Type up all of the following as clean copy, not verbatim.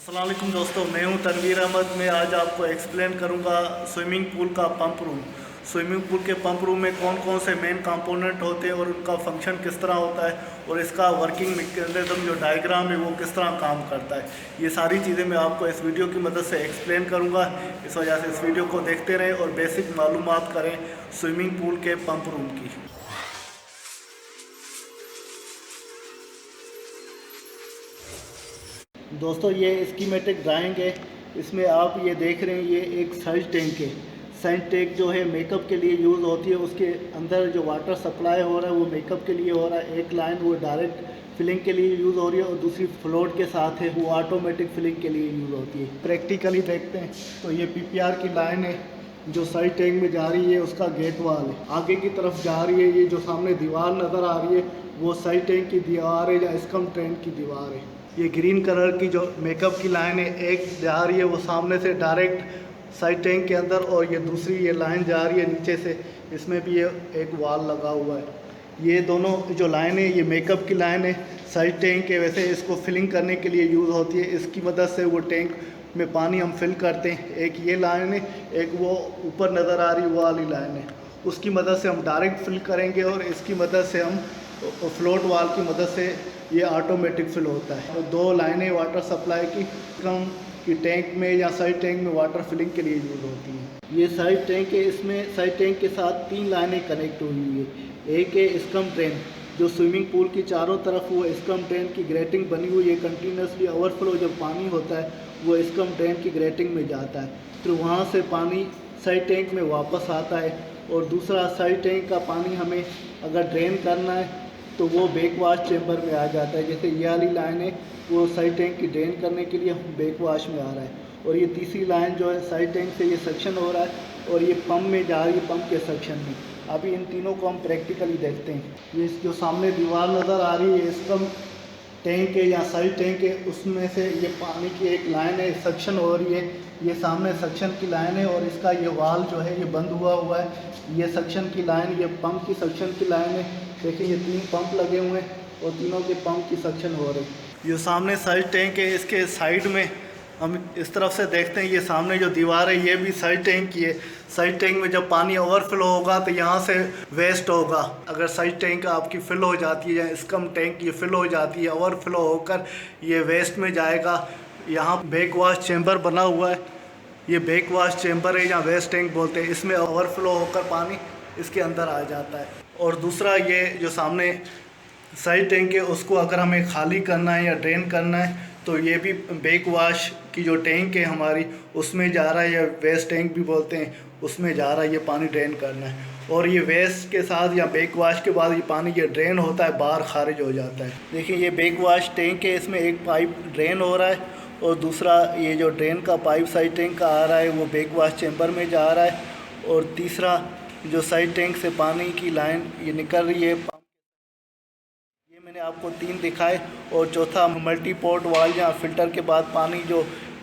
अस्सलाम वालेकुम दोस्तों, मैं हूं तनवीर अहमद। मैं आज आपको एक्सप्लेन करूंगा स्विमिंग पूल का पंप रूम। स्विमिंग पूल के पंप रूम में कौन कौन से मेन कंपोनेंट होते हैं और उनका फंक्शन किस तरह होता है और इसका वर्किंग मैकेनिज्म जो डायग्राम है वो किस तरह काम करता है। ये सारी चीज़ें मैं आपको इस वीडियो की मदद से एक्सप्लेन करूँगा। इस वजह से इस वीडियो को देखते रहें और बेसिक मालूमात करें स्विमिंग पूल के पंप रूम की। दोस्तों, ये स्कीमेटिक ड्राइंग है। इसमें आप ये देख रहे हैं, ये एक साइड टैंक है। साइड टैंक जो है मेकअप के लिए यूज़ होती है। उसके अंदर जो वाटर सप्लाई हो रहा है वो मेकअप के लिए हो रहा है। एक लाइन वो डायरेक्ट फिलिंग के लिए यूज़ हो रही है और दूसरी फ्लोट के साथ है वो ऑटोमेटिक फिलिंग के लिए यूज़ होती है। प्रैक्टिकली देखते हैं तो ये पीपीआर की लाइन है जो साइड टैंक में जा रही है, उसका गेट वाल है। आगे की तरफ जा रही है, ये जो सामने दीवार नज़र आ रही है वो साइड टैंक की दीवार है या स्कम टैंक की दीवार है। ये ग्रीन कलर की जो मेकअप की लाइन है एक जा रही है वो सामने से डायरेक्ट साइड टैंक के अंदर, और ये दूसरी ये लाइन जा रही है नीचे से, इसमें भी ये एक वाल लगा हुआ है। ये दोनों जो लाइन है ये मेकअप की लाइन है साइड टैंक के। वैसे इसको फिलिंग करने के लिए यूज़ होती है। इसकी मदद से वो टैंक में पानी हम फिल करते हैं। एक ये लाइन है, एक वो ऊपर नज़र आ रही वो वाली लाइन है, उसकी मदद से हम डायरेक्ट फिल करेंगे और इसकी मदद से हम फ्लोट वाल की मदद से ये ऑटोमेटिक फिल होता है। तो दो लाइनें वाटर सप्लाई की कम की टैंक में या साइड टैंक में वाटर फिलिंग के लिए यूज़ होती हैं। ये साइड टैंक है, इसमें साइड टैंक के साथ 3 लाइनें कनेक्ट हुई हुई है। एक है स्कम ड्रेन, जो स्विमिंग पूल की चारों तरफ वो स्कम ड्रेन की ग्रेटिंग बनी हुई है। कंटिन्यूसली ओवरफ्लो जब पानी होता है वो स्कम ड्रेन की ग्रेटिंग में जाता है, फिर वहाँ से पानी साइड टैंक में वापस आता है। और दूसरा साइड टैंक का पानी हमें अगर ड्रेन करना है तो वो बैक वाश चैम्बर में आ जाता है। जैसे ये वाली लाइन है वो साइड टैंक की ड्रेन करने के लिए बैक वाश में आ रहा है, और ये तीसरी लाइन जो है साइड टैंक से ये सक्शन हो रहा है और ये पंप में जा रही है, पंप के सक्शन में। अभी इन तीनों को हम प्रैक्टिकली देखते हैं। ये जो सामने दीवार नज़र आ रही है इसका टैंक है या साइड टैंक है, उसमें से ये पानी की एक लाइन है सक्शन हो रही है। ये सामने सक्शन की लाइन है और इसका ये वाल जो है ये बंद हुआ है। ये सक्शन की लाइन, ये पंप की सक्शन की लाइन है। देखिए ये 3 पंप लगे हुए हैं और तीनों के पंप की सक्शन हो रही है। ये सामने साइड टैंक है, इसके साइड में हम इस तरफ से देखते हैं, ये सामने जो दीवार है ये भी साइड टैंक की है। साइड टैंक में जब पानी ओवरफ्लो होगा तो यहाँ से वेस्ट होगा। अगर साइड टैंक आपकी फिल हो जाती है या स्कम टैंक ये फिल हो जाती है, ओवरफ्लो होकर ये वेस्ट में जाएगा। यहाँ बैक वाश चैम्बर बना हुआ है, ये बैक वाश चैम्बर है या वेस्ट टैंक बोलते हैं। इसमें ओवरफ्लो होकर पानी इसके अंदर आ जाता है। और दूसरा ये जो सामने साइड टैंक है उसको अगर हमें खाली करना है या ड्रेन करना है तो ये भी बैक वाश की जो टैंक है हमारी उसमें जा रहा है, या वेस्ट टैंक भी बोलते हैं, उसमें जा रहा है। ये पानी ड्रेन करना है और ये वेस्ट के साथ या बैक वाश के बाद ये पानी ये ड्रेन होता है, बाहर खारिज हो जाता है। देखिए ये बैक वाश टैंक है, इसमें एक पाइप ड्रेन हो रहा है और दूसरा ये जो ड्रेन का पाइप साइड टैंक का आ रहा है वो बैक वाश चैम्बर में जा रहा है। और तीसरा जो साइड टैंक से पानी की लाइन ये निकल रही है, ये मैंने आपको 3 दिखाए। और चौथा मल्टी पोर्ट वाल या फिल्टर के बाद पानी जो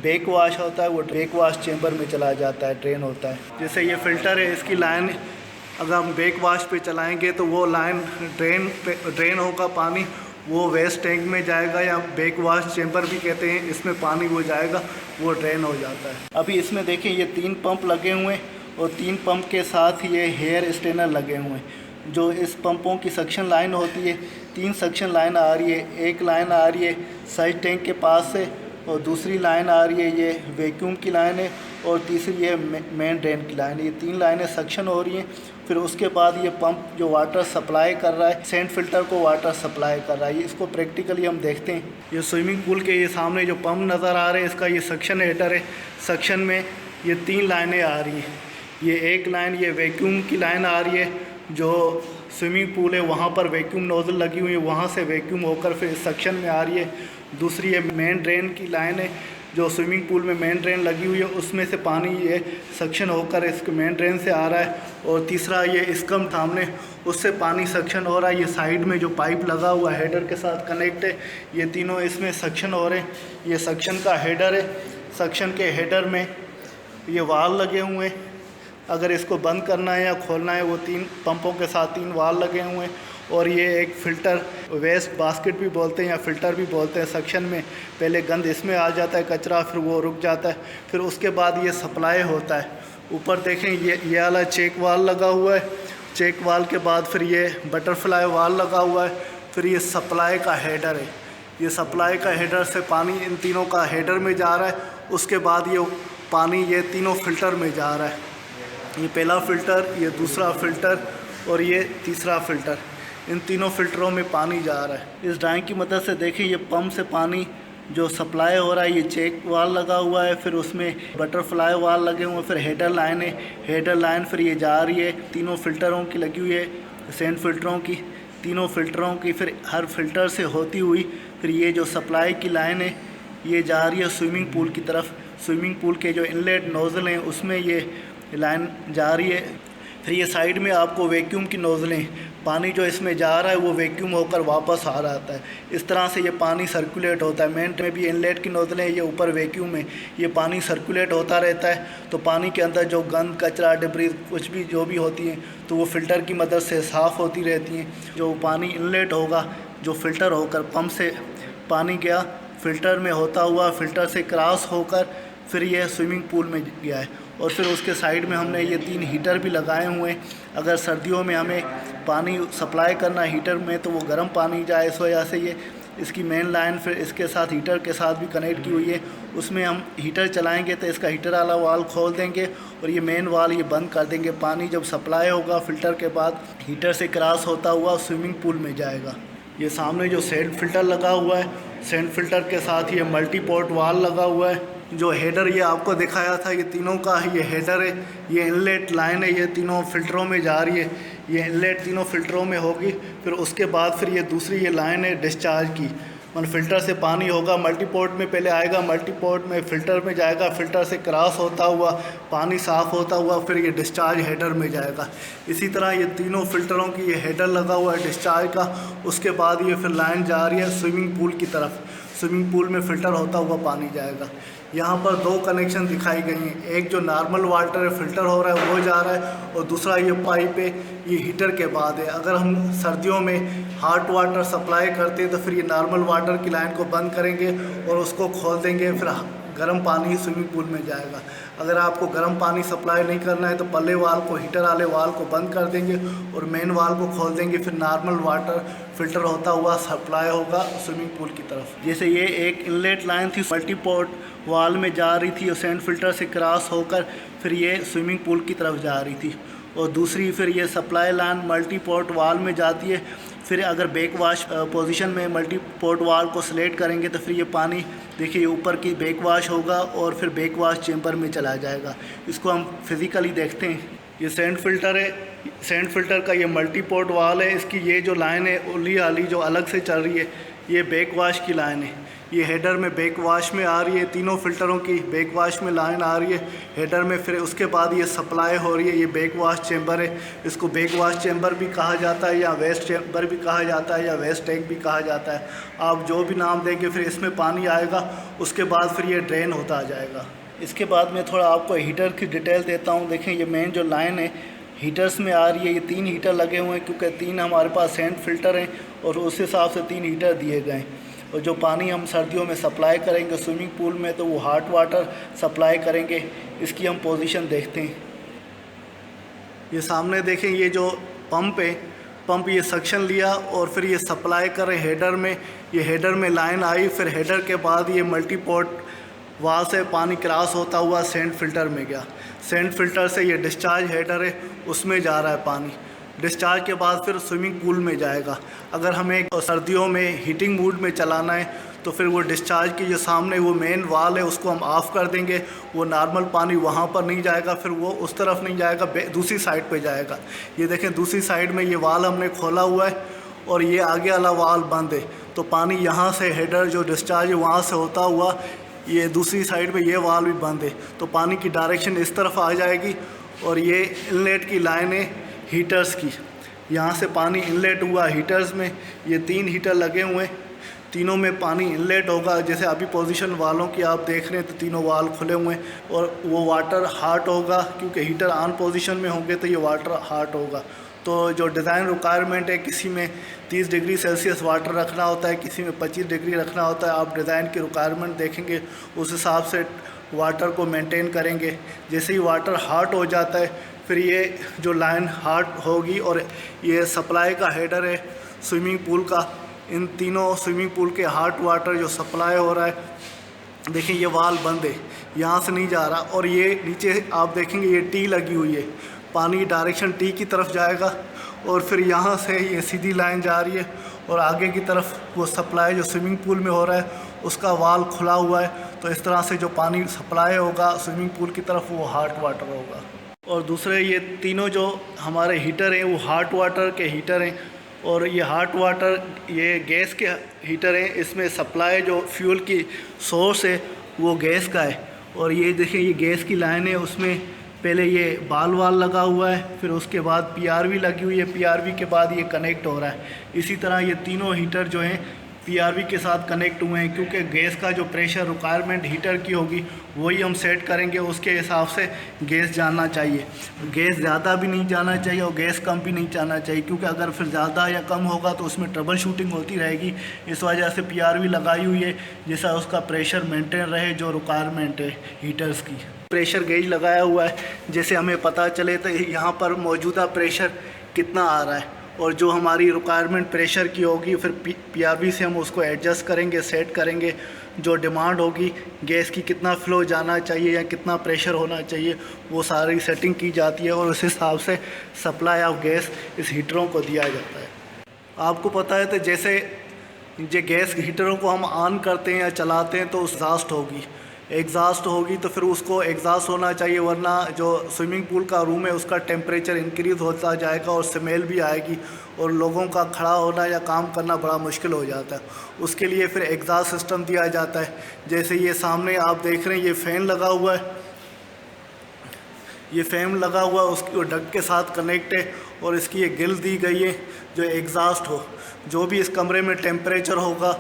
बैक वाश होता है वो बैक वाश चैम्बर में चला जाता है, ड्रेन होता है। जैसे ये फ़िल्टर है, इसकी लाइन अगर हम बैक वाश पे चलाएंगे तो वो लाइन ड्रेन होगा पानी, वो वेस्ट टैंक में जाएगा या बैक वाश चैम्बर भी कहते हैं, इसमें पानी वो जाएगा, वो ड्रेन हो जाता है। अभी इसमें देखें ये 3 पंप लगे हुए हैं और 3 पंप के साथ ये हेयर स्ट्रेनर लगे हुए हैं। जो इस पंपों की सक्शन लाइन होती है, 3 सक्शन लाइन आ रही है। एक लाइन आ रही है साइड टैंक के पास से और दूसरी लाइन आ रही है ये वैक्यूम की लाइन है और तीसरी ये मेन ड्रेन की लाइन है। ये 3 लाइनें सक्शन हो रही हैं। फिर उसके बाद ये पंप जो वाटर सप्लाई कर रहा है, सेंट फिल्टर को वाटर सप्लाई कर रहा है। इसको प्रैक्टिकली हम देखते हैं। ये स्विमिंग पूल के ये सामने जो पंप नज़र आ रहे हैं इसका ये सक्शन हेडर है। सक्शन में ये 3 लाइनें आ रही हैं। ये एक लाइन ये वैक्यूम की लाइन आ रही है, जो स्विमिंग पूल है वहाँ पर वैक्यूम नोज़ल लगी हुई है, वहाँ से वैक्यूम होकर फिर सक्शन में आ रही है। दूसरी ये मेन ड्रेन की लाइन है, जो स्विमिंग पूल में मेन ड्रेन लगी हुई है उसमें से पानी ये सक्शन होकर इस मेन ड्रेन से आ रहा है। और तीसरा ये स्कम सामने उससे पानी सक्शन हो रहा है। ये साइड में जो पाइप लगा हुआ है हेडर के साथ कनेक्ट है, ये तीनों इसमें सक्शन हो रहे हैं। ये सक्शन का हेडर है, सक्शन के हेडर में ये वाल लगे हुए हैं। अगर इसको बंद करना है या खोलना है वो 3 पंपों के साथ 3 वाल लगे हुए हैं। और ये एक फ़िल्टर, वेस्ट बास्केट भी बोलते हैं या फ़िल्टर भी बोलते हैं, सक्शन में पहले गंद इसमें आ जाता है, कचरा, फिर वो रुक जाता है, फिर उसके बाद ये सप्लाई होता है। ऊपर देखें ये वाला चेक वाल लगा हुआ है, चेक वाल के बाद फिर ये बटरफ्लाई वाल लगा हुआ है, फिर ये सप्लाई का हेडर है। ये सप्लाई का हेडर से पानी इन तीनों का हेडर में जा रहा है, उसके बाद ये पानी ये तीनों फ़िल्टर में जा रहा है। ये पहला फ़िल्टर, ये दूसरा फ़िल्टर और ये तीसरा फ़िल्टर, इन तीनों फ़िल्टरों में पानी जा रहा है। इस ड्राइंग की मदद से देखिए ये पंप से पानी जो सप्लाई हो रहा है, ये चेक वाल लगा हुआ है, फिर उसमें बटरफ्लाई वाल लगे हुए हैं, फिर हेडर लाइन है, हेडर लाइन फिर ये जा रही है, तीनों फ़िल्टरों की लगी हुई है, सेंट फ़िल्टरों की, तीनों फ़िल्टरों की, फिर हर फ़िल्टर से होती हुई फिर ये जो सप्लाई की लाइन है ये जा रही है स्विमिंग पूल की तरफ। स्विमिंग पूल के जो इनलेट नोज़ल हैं उसमें ये लाइन जा रही है। फिर ये साइड में आपको वैक्यूम की नोज़लें, पानी जो इसमें जा रहा है वो वैक्यूम होकर वापस आ रहा है। इस तरह से ये पानी सर्कुलेट होता है। मेन में भी इनलेट की नोज़लें, ये ऊपर वैक्यूम है, ये पानी सर्कुलेट होता रहता है। तो पानी के अंदर जो गंद, कचरा, डिब्रीज कुछ भी जो भी होती हैं तो वो फ़िल्टर की मदद से साफ़ होती रहती हैं। जो पानी इनलेट होगा, जो फ़िल्टर होकर पंप से पानी गया, फ़िल्टर में होता हुआ फ़िल्टर से क्रॉस होकर फिर ये स्विमिंग पूल में गया है। और फिर उसके साइड में हमने ये 3 हीटर भी लगाए हुए हैं। अगर सर्दियों में हमें पानी सप्लाई करना है हीटर में तो वो गर्म पानी जाए, इस वजह से ये इसकी मेन लाइन फिर इसके साथ हीटर के साथ भी कनेक्ट की हुई है। उसमें हम हीटर चलाएंगे तो इसका हीटर वाला वाल खोल देंगे और ये मेन वाल ये बंद कर देंगे। पानी जब सप्लाई होगा फ़िल्टर के बाद हीटर से क्रॉस होता हुआ स्विमिंग पूल में जाएगा। ये सामने जो सेंट फ़िल्टर लगा हुआ है, सेंट फ़िल्टर के साथ ये मल्टी पोर्ट वाल लगा हुआ है। जो हेडर ये आपको दिखाया था, ये तीनों का ये हेडर है, ये इनलेट लाइन है, ये तीनों फ़िल्टरों में जा रही है। ये इनलेट तीनों फ़िल्टरों में होगी, फिर उसके बाद फिर ये दूसरी ये लाइन है डिस्चार्ज की, मतलब फ़िल्टर से पानी होगा, मल्टीपोर्ट में पहले आएगा, मल्टीपोर्ट में फ़िल्टर में जाएगा, फ़िल्टर से क्रॉस होता हुआ पानी साफ़ होता हुआ फिर ये डिस्चार्ज हेडर में जाएगा। इसी तरह ये तीनों फ़िल्टरों की ये हेडर लगा हुआ है डिस्चार्ज का। उसके बाद ये फिर लाइन जा रही है स्विमिंग पूल की तरफ, स्विमिंग पूल में फ़िल्टर होता हुआ पानी जाएगा। यहाँ पर 2 कनेक्शन दिखाई गई हैं, एक जो नॉर्मल वाटर फ़िल्टर हो रहा है वो जा रहा है और दूसरा ये पाइप है, ये हीटर के बाद है। अगर हम सर्दियों में हॉट वाटर सप्लाई करते हैं तो फिर ये नॉर्मल वाटर की लाइन को बंद करेंगे और उसको खोल देंगे, फिर गर्म पानी स्विमिंग पूल में जाएगा। अगर आपको गर्म पानी सप्लाई नहीं करना है तो पल्ले वाल को, हीटर वाले वाल को बंद कर देंगे और मेन वाल को खोल देंगे, फिर नॉर्मल वाटर फ़िल्टर होता हुआ सप्लाई होगा स्विमिंग पूल की तरफ। जैसे ये एक इनलेट लाइन थी मल्टीपोर्ट वाल में जा रही थी और सेंट फ़िल्टर से क्रॉस होकर फिर ये स्विमिंग पूल की तरफ जा रही थी, और दूसरी फिर ये सप्लाई लाइन मल्टीपोर्ट वाल में जाती है। फिर अगर बैक वाश पोजीशन में मल्टीपोर्ट वाल को सिलेक्ट करेंगे तो फिर ये पानी देखिए ऊपर की बैक वाश होगा और फिर बैक वाश चैम्बर में चला जाएगा। इसको हम फिज़िकली देखते हैं। ये सेंट फ़िल्टर है, सेंट फ़िल्टर का ये मल्टीपोर्ट वाल है। इसकी ये जो लाइन है ओली वाली जो अलग से चल रही है, ये बैक वाश की लाइन है। ये हेडर में बैक वाश में आ रही है, तीनों फ़िल्टरों की बैक वाश में लाइन आ रही है हेडर में। फिर उसके बाद ये सप्लाई हो रही है, ये बैक वाश चैम्बर है। इसको बैक वाश चैम्बर भी कहा जाता है या वेस्ट चैम्बर भी कहा जाता है या वेस्ट टैंक भी कहा जाता है, आप जो भी नाम देंगे। फिर इसमें पानी आएगा, उसके बाद फिर ये ड्रेन होता जाएगा। इसके बाद मैं थोड़ा आपको हीटर की डिटेल देता हूँ। देखें ये मेन जो लाइन है हीटर्स में आ रही है, ये 3 हीटर लगे हुए हैं क्योंकि 3 हमारे पास सेंट फ़िल्टर हैं और उस हिसाब से 3 हीटर दिए गए हैं। और जो पानी हम सर्दियों में सप्लाई करेंगे स्विमिंग पूल में तो वो हॉट वाटर सप्लाई करेंगे। इसकी हम पोजीशन देखते हैं। ये सामने देखें ये जो पंप है, पंप ये सक्शन लिया और फिर ये सप्लाई कर रहे हेडर में। ये हेडर में लाइन आई, फिर हेडर के बाद ये मल्टीपोर्ट वहाँ से पानी क्रॉस होता हुआ सेंट फ़िल्टर में गया। सेंट फ़िल्टर से ये डिस्चार्ज हेडर है, उसमें जा रहा है पानी। डिस्चार्ज के बाद फिर स्विमिंग पूल में जाएगा। अगर हमें सर्दियों में हीटिंग मूड में चलाना है तो फिर वो डिस्चार्ज की जो सामने वो मेन वाल है उसको हम ऑफ़ कर देंगे। वो नॉर्मल पानी वहाँ पर नहीं जाएगा, फिर वो उस तरफ नहीं जाएगा, दूसरी साइड पे जाएगा। ये देखें दूसरी साइड में ये वाल हमने खोला हुआ है और ये आगे वाला वाल बंद है, तो पानी यहाँ से हेडर जो डिस्चार्ज है वहाँ से होता हुआ ये दूसरी साइड पे ये वाल भी बंद है, तो पानी की डायरेक्शन इस तरफ आ जाएगी। और ये इनलेट की लाइन है हीटर्स की, यहाँ से पानी इनलेट हुआ हीटर्स में। ये 3 हीटर लगे हुए हैं, तीनों में पानी इनलेट होगा। जैसे अभी पोजीशन वालों की आप देख रहे हैं तो तीनों वाल खुले हुए हैं और वो वाटर हॉट होगा क्योंकि हीटर ऑन पोजीशन में होंगे तो ये वाटर हॉट होगा। तो जो डिज़ाइन रिक्वायरमेंट है, किसी में 30 डिग्री सेल्सियस वाटर रखना होता है, किसी में 25 डिग्री रखना होता है। आप डिज़ाइन की रिक्वायरमेंट देखेंगे, उस हिसाब से वाटर को मेंटेन करेंगे। जैसे ही वाटर हॉट हो जाता है, फिर ये जो लाइन हॉट होगी और ये सप्लाई का हेडर है स्विमिंग पूल का, इन तीनों स्विमिंग पूल के हॉट वाटर जो सप्लाई हो रहा है, देखिए ये वाल बंद है, यहाँ से नहीं जा रहा। और ये नीचे आप देखेंगे ये टी लगी हुई है, पानी डायरेक्शन टी की तरफ जाएगा और फिर यहाँ से ये सीधी लाइन जा रही है और आगे की तरफ वो सप्लाई जो स्विमिंग पूल में हो रहा है उसका वाल खुला हुआ है। तो इस तरह से जो पानी सप्लाई होगा स्विमिंग पूल की तरफ वो हॉट वाटर होगा। और दूसरे ये तीनों जो हमारे हीटर हैं वो हॉट वाटर के हीटर हैं। और ये हॉट वाटर ये गैस के हीटर हैं, इसमें सप्लाई जो फ्यूल की सोर्स है वो गैस का है। और ये देखिए ये गैस की लाइन है, उसमें पहले ये बाल वाल लगा हुआ है, फिर उसके बाद पीआरवी लगी हुई है, पीआरवी के बाद ये कनेक्ट हो रहा है। इसी तरह ये तीनों हीटर जो हैं पीआरवी के साथ कनेक्ट हुए हैं, क्योंकि गैस का जो प्रेशर रिक्वायरमेंट हीटर की होगी वही हम सेट करेंगे, उसके हिसाब से गैस जाना चाहिए। गैस ज़्यादा भी नहीं जाना चाहिए और गैस कम भी नहीं जाना चाहिए, क्योंकि अगर फिर ज़्यादा या कम होगा तो उसमें ट्रबल शूटिंग होती रहेगी। इस वजह से पीआरवी लगाई हुई है, जैसा उसका प्रेशर मेंटेन रहे जो रिक्वायरमेंट है हीटर्स की। प्रेशर गेज लगाया हुआ है, जैसे हमें पता चले तो यहाँ पर मौजूदा प्रेशर कितना आ रहा है और जो हमारी रिक्वायरमेंट प्रेशर की होगी फिर पीआरवी से हम उसको एडजस्ट करेंगे, सेट करेंगे। जो डिमांड होगी गैस की, कितना फ़्लो जाना चाहिए या कितना प्रेशर होना चाहिए, वो सारी सेटिंग की जाती है और उस हिसाब से सप्लाई ऑफ गैस इस हीटरों को दिया जाता है। आपको पता है तो जैसे ये गैस हीटरों को हम ऑन करते हैं या चलाते हैं तो एग्ज़ास्ट होगी तो फिर उसको एग्ज़ास्ट होना चाहिए, वरना जो स्विमिंग पूल का रूम है उसका टेम्परेचर इंक्रीज़ होता जाएगा और स्मेल भी आएगी और लोगों का खड़ा होना या काम करना बड़ा मुश्किल हो जाता है। उसके लिए फिर एग्ज़ास्ट सिस्टम दिया जाता है। जैसे ये सामने आप देख रहे हैं ये फ़ैन लगा हुआ है, ये फ़ैन लगा हुआ है, उसकी डक के साथ कनेक्ट है और इसकी ये ग्रिल दी गई है जो एग्ज़ास्ट हो। जो भी इस कमरे में टेम्परेचर होगा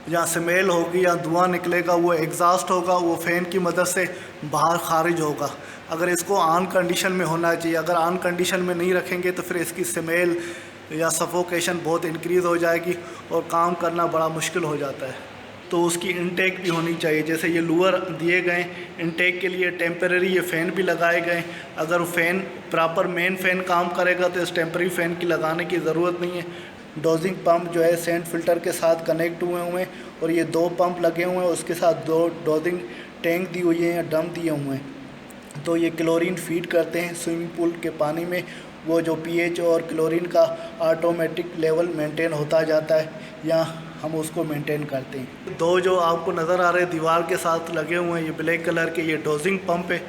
या स्मेल होगी या धुआं निकलेगा वो एग्ज़ास्ट होगा, वो फ़ैन की मदद से बाहर खारिज होगा। अगर इसको ऑन कंडीशन में होना चाहिए, अगर ऑन कंडीशन में नहीं रखेंगे तो फिर इसकी स्मेल या सफोकेशन बहुत इंक्रीज़ हो जाएगी और काम करना बड़ा मुश्किल हो जाता है। तो उसकी इनटेक भी होनी चाहिए। जैसे ये लूअर दिए गए इनटेक के लिए टेम्परेरी ये फ़ैन भी लगाए गए। अगर फ़ैन प्रॉपर मेन फ़ैन काम करेगा तो इस टेम्परेरी फ़ैन की लगाने की ज़रूरत नहीं है। डोजिंग पंप जो है सेंट फ़िल्टर के साथ कनेक्ट हुए हैं और ये 2 पंप लगे हुए हैं, उसके साथ 2 डोजिंग टैंक दी हुई है या डम दिए हुए हैं। तो ये क्लोरीन फीड करते हैं स्विमिंग पूल के पानी में, वो जो पीएच और क्लोरीन का ऑटोमेटिक लेवल मेंटेन होता जाता है या हम उसको मेंटेन करते हैं। 2 जो आपको नज़र आ रहे हैं दीवार के साथ लगे हुए हैं ये ब्लैक कलर के, ये डोजिंग पंप है।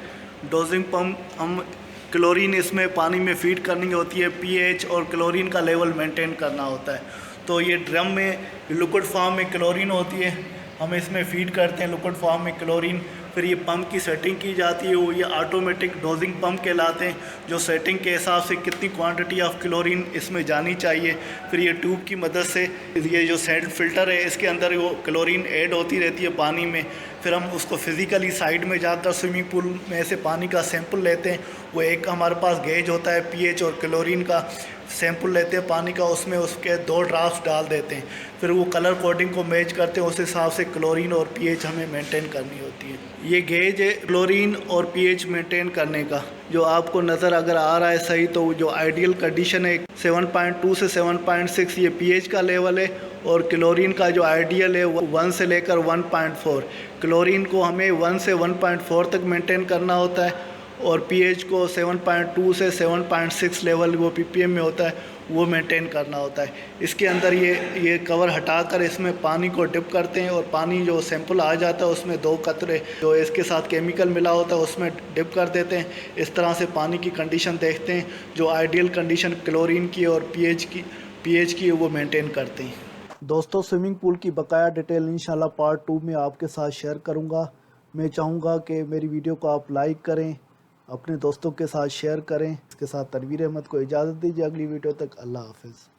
डोजिंग पंप हम क्लोरीन इसमें पानी में फ़ीड करनी होती है, पीएच और क्लोरीन का लेवल मेंटेन करना होता है। तो ये ड्रम में लिक्विड फॉर्म में क्लोरीन होती है, हम इसमें फ़ीड करते हैं लिक्विड फॉर्म में क्लोरीन। फिर ये पंप की सेटिंग की जाती है, वो ये ऑटोमेटिक डोजिंग पंप कहलाते हैं, जो सेटिंग के हिसाब से कितनी क्वांटिटी ऑफ क्लोरीन इसमें जानी चाहिए। फिर ये ट्यूब की मदद से ये जो सेंट फ़िल्टर है इसके अंदर वो क्लोरीन ऐड होती रहती है पानी में। फिर हम उसको फिज़िकली साइड में जाकर स्विमिंग पूल में से पानी का सैंपल लेते हैं। वो एक हमारे पास गेज होता है पीएच और क्लोरीन का, सैंपल लेते हैं पानी का, उसमें उसके 2 ड्रॉप्स डाल देते हैं। फिर वो कलर कोडिंग को मैच करते हैं, उस हिसाब से क्लोरीन और पीएच हमें मेंटेन करनी होती है। ये गेज है क्लोरीन और पीएच मेंटेन करने का। जो आपको नज़र अगर आ रहा है सही, तो जो आइडियल कंडीशन है 7.2 से 7.6 ये पीएच का लेवल है और क्लोरीन का जो आइडियल है 1 से लेकर 1.4। क्लोरीन को हमें 1 से 1.4 तक मेंटेन करना होता है और पीएच को 7.2 से 7.6 लेवल वो पीपीएम में होता है वो मेंटेन करना होता है। इसके अंदर ये कवर हटाकर इसमें पानी को डिप करते हैं और पानी जो सैंपल आ जाता है उसमें 2 कतरे जो इसके साथ केमिकल मिला होता है उसमें डिप कर देते हैं। इस तरह से पानी की कंडीशन देखते हैं, जो आइडियल कंडीशन क्लोरीन की और पीएच की वो मेंटेन करते हैं। दोस्तों, स्विमिंग पूल की बकाया डिटेल इंशाल्लाह पार्ट 2 में आपके साथ शेयर करूँगा। मैं चाहूँगा कि मेरी वीडियो को आप लाइक करें, अपने दोस्तों के साथ शेयर करें। इसके साथ तनवीर अहमद को इजाज़त दीजिए। अगली वीडियो तक अल्लाह हाफ़िज़।